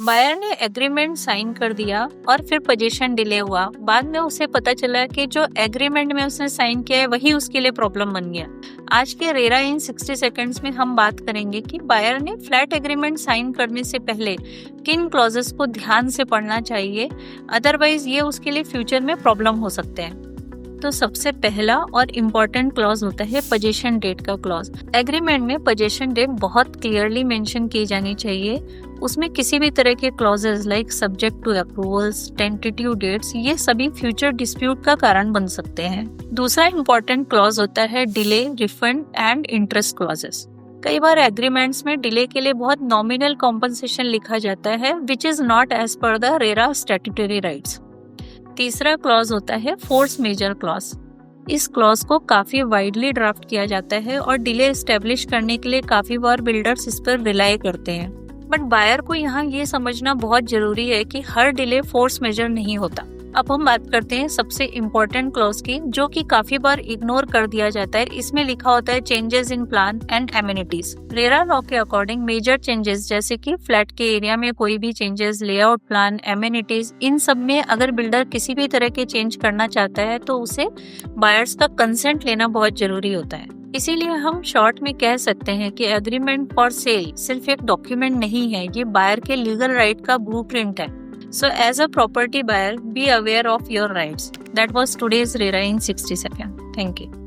Buyer ने agreement sign कर दिया और फिर पोजीशन डिले हुआ। बाद में उसे पता चला कि जो एग्रीमेंट में उसने साइन किया है वही उसके लिए प्रॉब्लम बन गया। आज के रेरा इन 60 सेकंड्स में हम बात करेंगे कि बायर ने फ्लैट एग्रीमेंट साइन करने से पहले किन क्लॉजेस को ध्यान से पढ़ना चाहिए, अदरवाइज ये उसके लिए फ्यूचर में प्रॉब्लम हो सकते हैं। तो सबसे पहला और इम्पोर्टेंट क्लॉज होता है पोजीशन डेट का क्लॉज। एग्रीमेंट में पोजीशन डेट बहुत क्लियरली मेंशन की जानी चाहिए। उसमें किसी भी तरह के clauses like subject to approvals, tentative dates, ये सभी फ्यूचर डिस्प्यूट का कारण बन सकते हैं। दूसरा इम्पोर्टेंट क्लॉज होता है delay, refund and interest clauses. कई बार एग्रीमेंट्स में डिले के लिए बहुत नॉमिनल कॉम्पनसेशन लिखा जाता है which is not as per the RERA statutory rights. तीसरा क्लॉज होता है फोर्स मेजर क्लॉज। इस क्लॉज को काफी वाइडली ड्राफ्ट किया जाता है और डिले एस्टेब्लिश करने के लिए काफी बार बिल्डर्स इस पर रिलाई करते हैं। बट बायर को यहाँ ये समझना बहुत जरूरी है कि हर डिले फोर्स मेजर नहीं होता। अब हम बात करते हैं सबसे इम्पोर्टेंट क्लॉज की, जो कि काफी बार इग्नोर कर दिया जाता है। इसमें लिखा होता है changes in plan and amenities. RERA law के अकॉर्डिंग मेजर चेंजेस जैसे कि फ्लैट के एरिया में कोई भी चेंजेस, लेआउट प्लान, एमिनिटीज, इन सब में अगर बिल्डर किसी भी तरह के चेंज करना चाहता है तो उसे बायर्स का कंसेंट लेना बहुत जरूरी होता है। इसीलिए हम शॉर्ट में कह सकते हैं कि एग्रीमेंट फॉर सेल सिर्फ एक डॉक्यूमेंट नहीं है, ये बायर के लीगल राइट का ब्लूप्रिंट है। So as a property buyer, be aware of your rights. That was today's RERA in 60 seconds. Thank you.